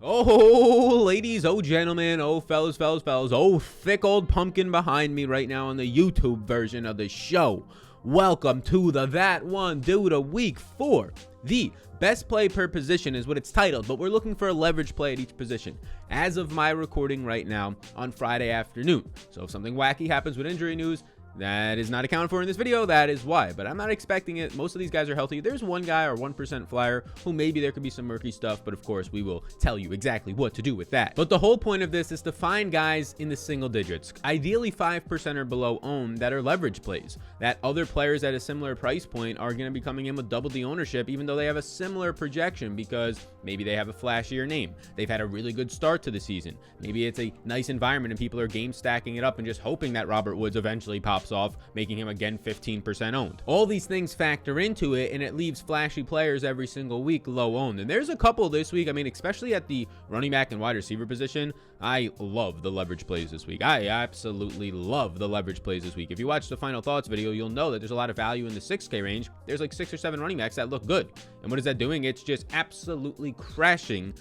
Oh, ladies, oh, gentlemen, oh, fellas, oh, thick old pumpkin behind me right now on the YouTube version of the show. Welcome to the That One Dude of Week 4. The best play per position is what it's titled, but we're looking for a leverage play at each position as of my recording right now on Friday afternoon. So if something wacky happens with injury news, that is not accounted for in this video, that is why. But I'm not expecting it. Most of these guys are healthy. There's one guy or 1% flyer who maybe there could be some murky stuff, but of course we will tell you exactly what to do with that. But the whole point of this is to find guys in the single digits, ideally 5% or below owned, that are leverage plays, that other players at a similar price point are going to be coming in with double the ownership, even though they have a similar projection, because maybe they have a flashier name. They've had a really good start to the season. Maybe it's a nice environment and people are game stacking it up and just hoping that Robert Woods eventually pops off, making him again 15% owned. All these things factor into it, and it leaves flashy players every single week low owned. And there's a couple this week. I mean, especially at the running back and wide receiver position, I love the leverage plays this week. I absolutely love the leverage plays this week. If you watch the final thoughts video, you'll know that there's a lot of value in the 6K range. There's like 6 or 7 running backs that look good. And what is that doing? It's just absolutely crashing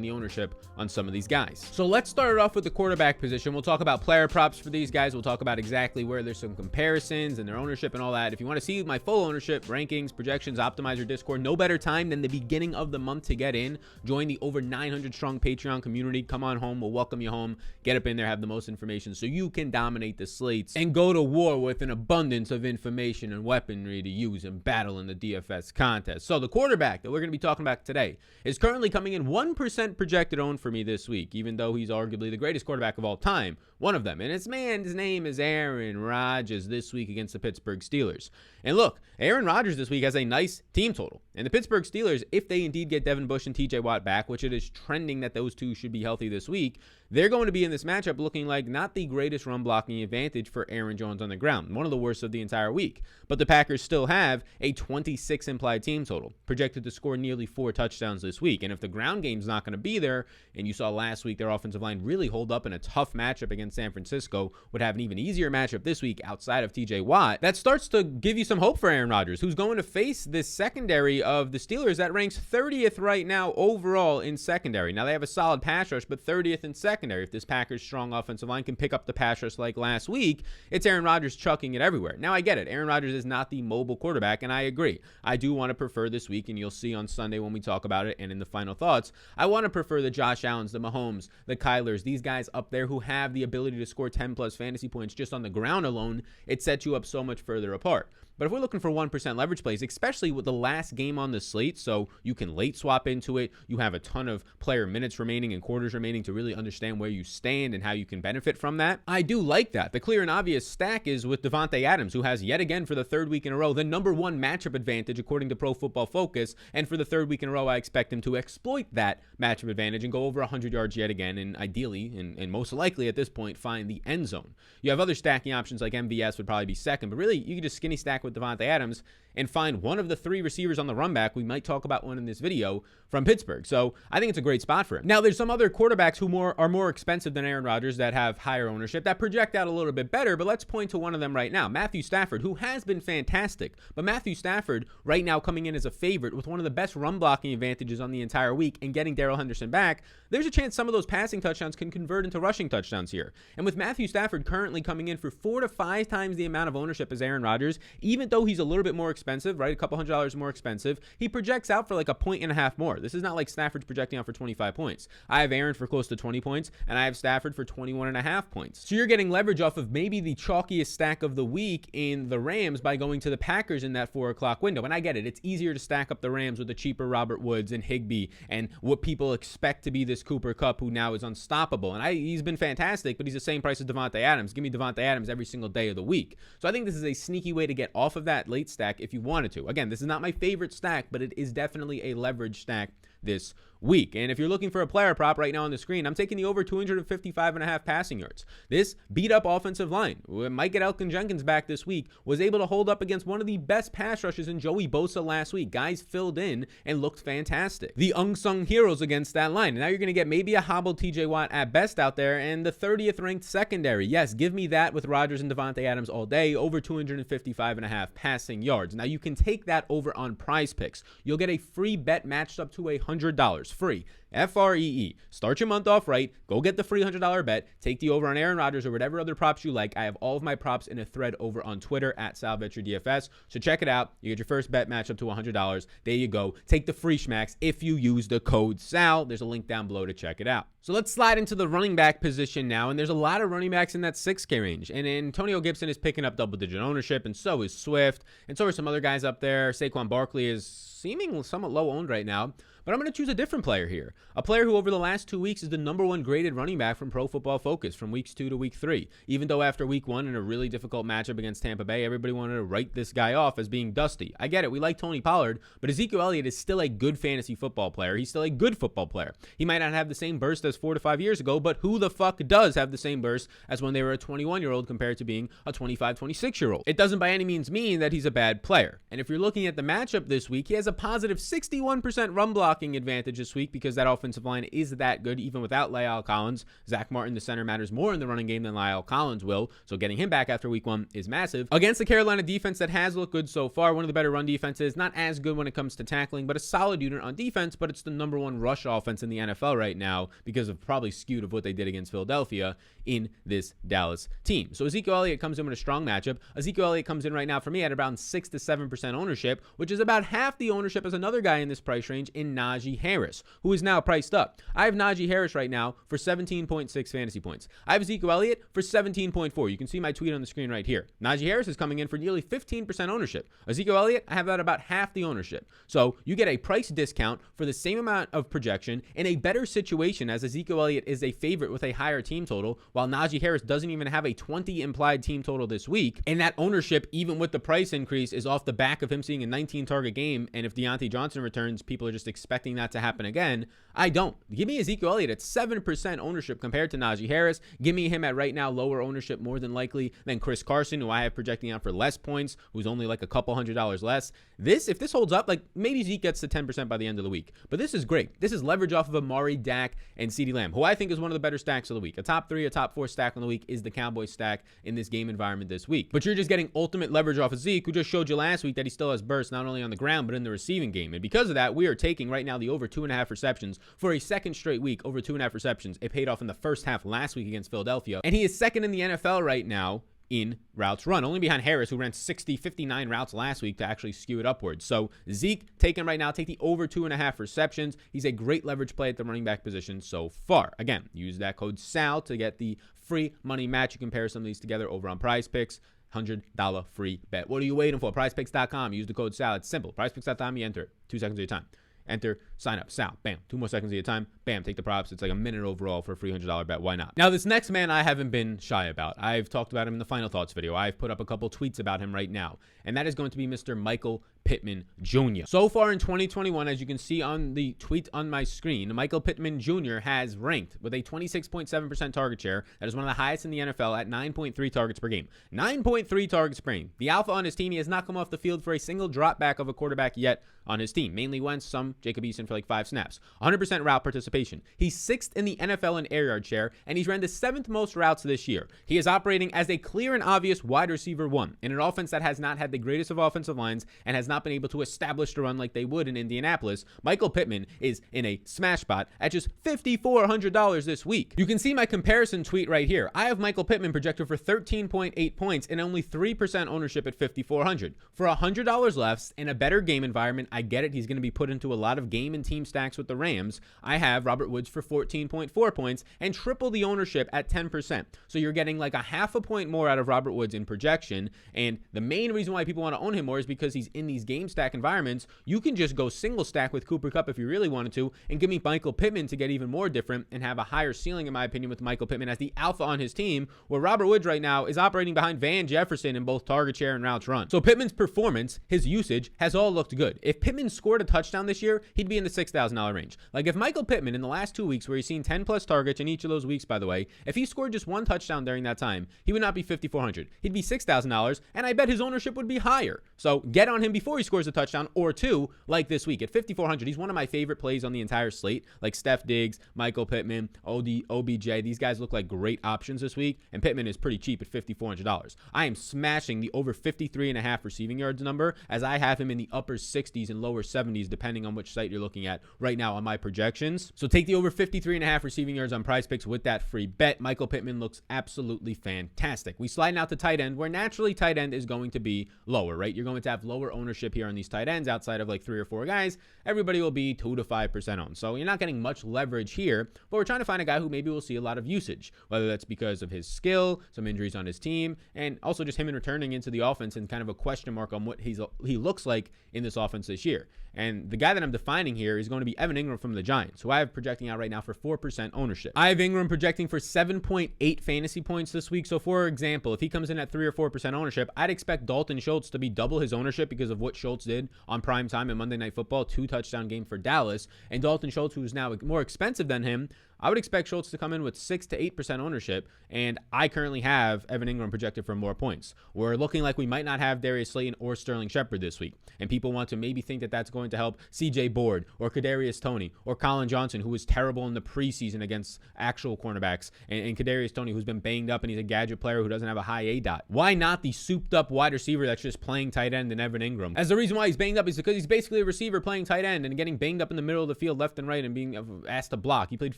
the ownership on some of these guys. So let's start it off with the quarterback position. We'll talk about player props for these guys. We'll talk about exactly where there's some comparisons and their ownership and all that. If you want to see my full ownership, rankings, projections, optimizer, Discord, no better time than the beginning of the month to get in. Join the over 900 strong Patreon community. Come on home. We'll welcome you home. Get up in there, have the most information so you can dominate the slates and go to war with an abundance of information and weaponry to use and battle in the DFS contest. So the quarterback that we're going to be talking about today is currently coming in 1% projected owned for me this week, even though he's arguably the greatest quarterback of all time, one of them. And his name is Aaron Rodgers this week against the Pittsburgh Steelers. And look, Aaron Rodgers this week has a nice team total. And the Pittsburgh Steelers, if they indeed get Devin Bush and TJ Watt back, which it is trending that those two should be healthy this week, they're going to be in this matchup looking like not the greatest run blocking advantage for Aaron Jones on the ground, one of the worst of the entire week. But the Packers still have a 26 implied team total, projected to score nearly 4 touchdowns this week. And if the ground game's not going to be there, and you saw last week their offensive line really hold up in a tough matchup against San Francisco, would have an even easier matchup this week outside of TJ Watt, that starts to give you some hope for Aaron Rodgers, who's going to face this secondary of the Steelers that ranks 30th right now overall in secondary. Now they have a solid pass rush, but 30th in secondary. If this Packers strong offensive line can pick up the pass rush like last week, it's Aaron Rodgers chucking it everywhere. Now I get it. Aaron Rodgers is not the mobile quarterback, and I agree. I do want to prefer this week, and you'll see on Sunday when we talk about it and in the final thoughts, I want to prefer the Josh Allens, the Mahomes, the Kylers, these guys up there who have the ability to score 10 plus fantasy points just on the ground alone. It sets you up so much further apart. But if we're looking for 1% leverage plays, especially with the last game on the slate, so you can late swap into it, you have a ton of player minutes remaining and quarters remaining to really understand where you stand and how you can benefit from that, I do like that. The clear and obvious stack is with Davante Adams, who has yet again for the 3rd week in a row the #1 matchup advantage according to Pro Football Focus, and for the 3rd week in a row I expect him to exploit that matchup advantage and go over 100 yards yet again, and ideally, and most likely at this point, find the end zone. You have other stacking options like MVS would probably be second, but really you could just skinny stack with Davante Adams and find one of the 3 receivers on the run back. We might talk about one in this video from Pittsburgh. So I think it's a great spot for him. Now there's some other quarterbacks who are more expensive than Aaron Rodgers that have higher ownership that project out a little bit better, but let's point to one of them right now. Matthew Stafford, who has been fantastic, but Matthew Stafford right now coming in as a favorite with one of the best run blocking advantages on the entire week and getting Darrell Henderson back, there's a chance some of those passing touchdowns can convert into rushing touchdowns here. And with Matthew Stafford currently coming in for 4 to 5 times the amount of ownership as Aaron Rodgers, even though he's a little bit more expensive, right? A couple $100 more expensive, he projects out for like a 1.5 more. This is not like Stafford's projecting out for 25 points. I have Aaron for close to 20 points, and I have Stafford for 21.5 points. So you're getting leverage off of maybe the chalkiest stack of the week in the Rams by going to the Packers in that 4 o'clock window. And I get it. It's easier to stack up the Rams with the cheaper Robert Woods and Higbee and what people expect to be this Cooper Kupp, who now is unstoppable. And he's been fantastic, but he's the same price as Davante Adams. Give me Davante Adams every single day of the week. So I think this is a sneaky way to get off of that late stack if you wanted to. Again, this is not my favorite stack, but it is definitely a leverage stack this week. And if you're looking for a player prop right now on the screen, I'm taking the over 255.5 passing yards. This beat up offensive line, might get Elkin Jenkins back this week, was able to hold up against one of the best pass rushes in Joey Bosa last week. Guys filled in and looked fantastic. The unsung heroes against that line. And now you're going to get maybe a hobbled TJ Watt at best out there and the 30th ranked secondary. Yes, give me that with Rodgers and Davante Adams all day, over 255.5 passing yards. Now you can take that over on Prize Picks. You'll get a free bet matched up to $100. Course, free, FREE. Start your month off right. Go get the free $100 bet. Take the over on Aaron Rodgers or whatever other props you like. I have all of my props in a thread over on Twitter at SalVetcherDFS. So check it out. You get your first bet match up to $100. There you go. Take the free schmacks if you use the code SAL. There's a link down below to check it out. So let's slide into the running back position now. And there's a lot of running backs in that 6K range. And Antonio Gibson is picking up double-digit ownership, and so is Swift. And so are some other guys up there. Saquon Barkley is seeming somewhat low owned right now. But I'm going to choose a different player here. A player who over the last 2 weeks is the #1 graded running back from Pro Football Focus from weeks 2 to week 3. Even though after week 1 in a really difficult matchup against Tampa Bay, everybody wanted to write this guy off as being dusty. I get it. We like Tony Pollard, but Ezekiel Elliott is still a good fantasy football player. He's still a good football player. He might not have the same burst as 4 to 5 years ago, but who the fuck does have the same burst as when they were a 21-year-old compared to being a 25, 26-year-old? It doesn't by any means mean that he's a bad player. And if you're looking at the matchup this week, he has a positive 61% run blocking advantage this week because that offensive line is that good even without La'el Collins. Zach Martin, the center, matters more in the running game than La'el Collins will, so getting him back after week 1 is massive. Against the Carolina defense that has looked good so far, one of the better run defenses, not as good when it comes to tackling, but a solid unit on defense, but it's the #1 rush offense in the NFL right now because of probably skewed of what they did against Philadelphia in this Dallas team. So Ezekiel Elliott comes in with a strong matchup. Ezekiel Elliott comes in right now for me at around 6 to 7% ownership, which is about half the ownership as another guy in this price range in Najee Harris, who is now priced up. I have Najee Harris right now for 17.6 fantasy points. I have Ezekiel Elliott for 17.4. You can see my tweet on the screen right here. Najee Harris is coming in for nearly 15% ownership. Ezekiel Elliott, I have that about half the ownership. So you get a price discount for the same amount of projection in a better situation, as Ezekiel Elliott is a favorite with a higher team total, while Najee Harris doesn't even have a 20 implied team total this week. And that ownership, even with the price increase, is off the back of him seeing a 19 target game. And if Deontay Johnson returns, people are just expecting that to happen again. I don't. Give me Ezekiel Elliott at 7% ownership compared to Najee Harris. Give me him at right now lower ownership more than likely than Chris Carson, who I have projecting out for less points, who's only like a couple $100 less. If this holds up, like maybe Zeke gets to 10% by the end of the week. But this is great. This is leverage off of Amari, Dak, and CeeDee Lamb, who I think is one of the better stacks of the week. A top 3, a top 4 stack on the week is the Cowboys stack in this game environment this week. But you're just getting ultimate leverage off of Zeke, who just showed you last week that he still has burst not only on the ground, but in the receiving game. And because of that, we are taking right now the over 2.5 receptions for a second straight week, over 2.5 receptions. It paid off in the first half last week against Philadelphia. And he is second in the NFL right now in routes run, only behind Harris, who ran 59 routes last week to actually skew it upwards. So Zeke, take him right now, take the over 2.5 receptions. He's a great leverage play at the running back position so far. Again, use that code SAL to get the free money match. You compare some of these together over on Prize Picks. $100 free bet. What are you waiting for? PrizePicks.com. Use the code SAL. It's simple. PrizePicks.com. You enter it. 2 seconds of your time. Enter, sign up, Sal, bam, 2 more seconds of your time, bam, take the props. It's like a minute overall for a free $100 bet. Why not? Now, this next man I haven't been shy about. I've talked about him in the Final Thoughts video. I've put up a couple tweets about him right now, and that is going to be Mr. Michael Pittman Jr. So far in 2021, as you can see on the tweet on my screen, Michael Pittman Jr. has ranked with a 26.7% target share. That is one of the highest in the NFL at 9.3 targets per game. 9.3 targets per game. The alpha on his team, he has not come off the field for a single drop back of a quarterback yet on his team. Mainly Wentz, some Jacob Eason for like 5 snaps. 100% route participation. He's 6th in the NFL in air yard share, and he's ran the 7th most routes this year. He is operating as a clear and obvious wide receiver 1 in an offense that has not had the greatest of offensive lines and has not been able to establish the run like they would in Indianapolis. Michael Pittman is in a smash spot at just $5,400 this week. You can see my comparison tweet right here. I have Michael Pittman projected for 13.8 points and only 3% ownership at $5,400. For $100 less in a better game environment, I get it. He's going to be put into a lot of game and team stacks with the Rams. I have Robert Woods for 14.4 points and triple the ownership at 10%. So you're getting like a half a point more out of Robert Woods in projection. And the main reason why people want to own him more is because he's in these game stack environments. You can just go single stack with Cooper Kupp if you really wanted to and give me Michael Pittman to get even more different and have a higher ceiling, in my opinion, with Michael Pittman as the alpha on his team, where Robert Woods right now is operating behind Van Jefferson in both target share and routes run. So Pittman's performance, his usage, has all looked good. If Pittman scored a touchdown this year, he'd be in the $6,000 range. Like if Michael Pittman in the last 2 weeks where he's seen 10 plus targets in each of those weeks, by the way, if he scored just 1 touchdown during that time, he would not be $5,400. He'd be $6,000, and I bet his ownership would be higher. So get on him before he scores a touchdown or 2, like this week. At $5,400, he's one of my favorite plays on the entire slate, like Steph Diggs, Michael Pittman, OBJ. These guys look like great options this week, and Pittman is pretty cheap at $5,400. I am smashing the over 53.5 receiving yards number, as I have him in the upper 60s and lower 70s, depending on which site you're looking at right now on my projections. So take the over 53.5 receiving yards on Prize Picks with that free bet. Michael Pittman looks absolutely fantastic. We slide out to tight end, where naturally tight end is going to be lower, right? You're going to have lower ownership here on these tight ends outside of like 3 or 4 guys. Everybody will be 2 to 5% owned. So you're not getting much leverage here, but we're trying to find a guy who maybe will see a lot of usage, whether that's because of his skill, some injuries on his team, and also just him returning into the offense and kind of a question mark on what he looks like in this offense this year. And the guy that I'm defining here is going to be Evan Engram from the Giants, who I have projecting out right now for 4% ownership. I have Engram projecting for 7.8 fantasy points this week. So for example, if he comes in at 3 or 4% ownership, I'd expect Dalton Schultz to be double his ownership because of what Schultz did on prime time in Monday Night Football, 2 touchdown game for Dallas. And Dalton Schultz, who's now more expensive than him, I would expect Schultz to come in with 6 to 8% ownership, and I currently have Evan Engram projected for more points. We're looking like we might not have Darius Slayton or Sterling Shepard this week, and people want to maybe think that that's going to help CJ Board or Kadarius Toney or Colin Johnson, who was terrible in the preseason against actual cornerbacks, and Kadarius Toney, who's been banged up and he's a gadget player who doesn't have a high ADOT. Why not the souped up wide receiver that's just playing tight end in Evan Engram? As the reason why he's banged up is because he's basically a receiver playing tight end and getting banged up in the middle of the field left and right and being asked to block. He played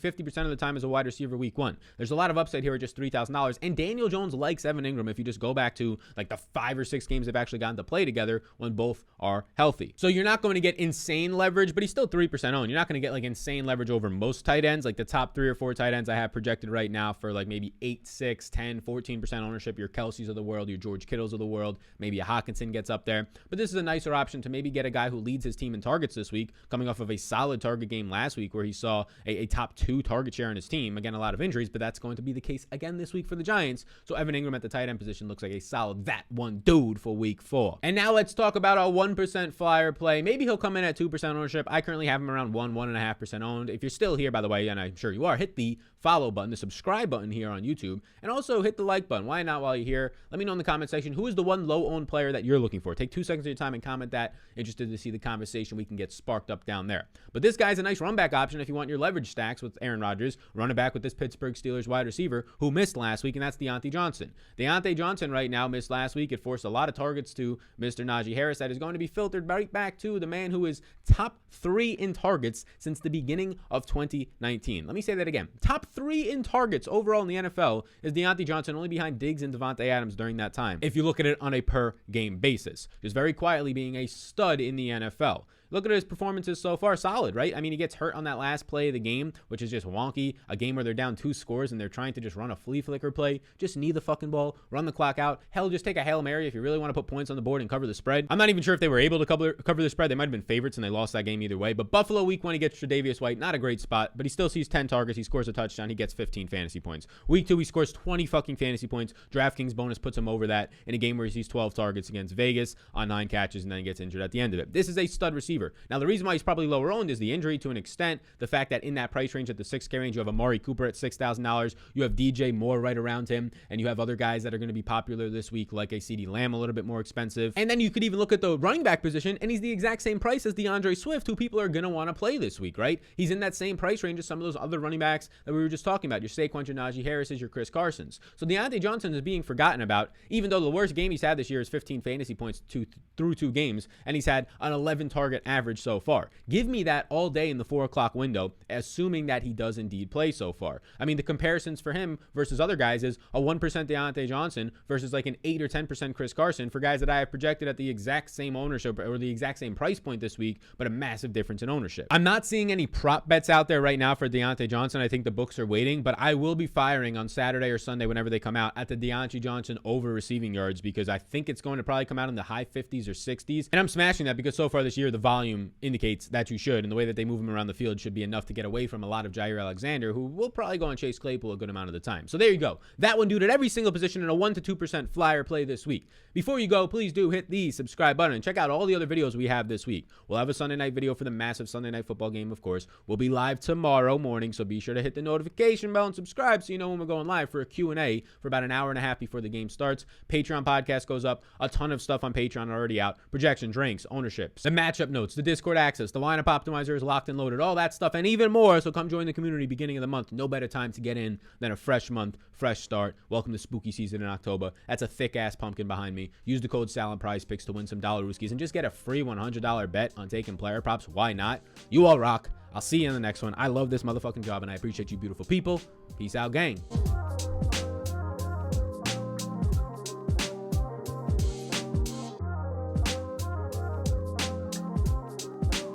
50% of the time as a wide receiver week 1. There's a lot of upside here at just $3,000, and Daniel Jones likes Evan Engram if you just go back to like the 5 or 6 games they've actually gotten to play together when both are healthy. So you're not going to get insane leverage, but he's still 3% owned. You're not going to get like insane leverage over most tight ends, like the top 3 or 4 tight ends I have projected right now for like maybe 8, 6, 10, 14% ownership. Your Kelce's of the world, your George Kittles of the world, maybe a Hawkinson gets up there. But this is a nicer option to maybe get a guy who leads his team in targets this week, coming off of a solid target game last week where he saw a top 2 target share in his team. Again, a lot of injuries, but that's going to be the case again this week for the Giants. So Evan Engram at the tight end position looks like a solid that one dude for week 4. And now let's talk about our 1% flyer play. Maybe he'll come in at 2% ownership. I currently have him around 1.5% owned. If you're still here, by the way, and I'm sure you are, hit the follow button, the subscribe button here on YouTube, and also hit the like button. Why not while you're here? Let me know in the comment section who is the one low-owned player that you're looking for. Take 2 seconds of your time and comment that. Interested to see the conversation we can get sparked up down there. But this guy's a nice run back option if you want your leverage stacks with Aaron Rodgers, running back with this Pittsburgh Steelers wide receiver who missed last week, and that's Deontay Johnson. Deontay Johnson right now missed last week. It forced a lot of targets to Mr. Najee Harris. That is going to be filtered right back to the man who is top 3 in targets since the beginning of 2019. Let me say that again. Top 3 in targets overall in the NFL is Deontay Johnson, only behind Diggs and Devontae Adams during that time, if you look at it on a per game basis. Just very quietly being a stud in the NFL. Look at his performances so far. Solid, right? I mean, he gets hurt on that last play of the game, which is just wonky. A game where they're down 2 scores and they're trying to just run a flea flicker play. Just knee the fucking ball, run the clock out. Hell, just take a Hail Mary if you really want to put points on the board and cover the spread. I'm not even sure if they were able to cover the spread. They might have been favorites and they lost that game either way. But Buffalo week 1, he gets Tre'Davious White. Not a great spot, but he still sees 10 targets. He scores a touchdown. He gets 15 fantasy points. Week 2, he scores 20 fucking fantasy points. DraftKings bonus puts him over that in a game where he sees 12 targets against Vegas on 9 catches and then gets injured at the end of it. This is a stud receiver. Now, the reason why he's probably lower owned is the injury to an extent. The fact that in that price range at the 6K range, you have Amari Cooper at $6,000. You have DJ Moore right around him. And you have other guys that are going to be popular this week, like a CeeDee Lamb, a little bit more expensive. And then you could even look at the running back position, and he's the exact same price as DeAndre Swift, who people are going to want to play this week, right? He's in that same price range as some of those other running backs that we were just talking about. Your Saquon, your Najee Harris, your Chris Carsons. So Deontay Johnson is being forgotten about, even though the worst game he's had this year is 15 fantasy points through 2 games, and he's had an 11 target average so far. Give me that all day in the 4 o'clock window, assuming that he does indeed play so far. I mean, the comparisons for him versus other guys is a 1% Deontay Johnson versus like an 8 or 10% Chris Carson for guys that I have projected at the exact same ownership or the exact same price point this week, but a massive difference in ownership. I'm not seeing any prop bets out there right now for Deontay Johnson. I think the books are waiting, but I will be firing on Saturday or Sunday whenever they come out at the Deontay Johnson over receiving yards, because I think it's going to probably come out in the high 50s or 60s. And I'm smashing that because so far this year, the volume volume indicates that you should, and the way that they move him around the field should be enough to get away from a lot of Jair Alexander, who will probably go on Chase Claypool a good amount of the time. So there you go. That one, dude, at every single position in a 1 to 2% flyer play this week. Before you go, please do hit the subscribe button and check out all the other videos we have this week. We'll have a Sunday night video for the massive Sunday night football game, of course. We'll be live tomorrow morning, so be sure to hit the notification bell and subscribe so you know when we're going live for a Q&A for about an hour and a half before the game starts. Patreon podcast goes up. A ton of stuff on Patreon already out. Projections, ranks, ownerships, the matchup notes, the Discord access, the lineup optimizer is locked and loaded, all that stuff, and even more. So come join the community beginning of the month. No better time to get in than a fresh month, fresh start. Welcome to spooky season in October. That's a thick-ass pumpkin behind me. Use the code SALON-PRIZEPICKS to win some dollar rooskies and just get a free $100 bet on taking player props. Why not? You all rock. I'll see you in the next one. I love this motherfucking job, and I appreciate you beautiful people. Peace out, gang.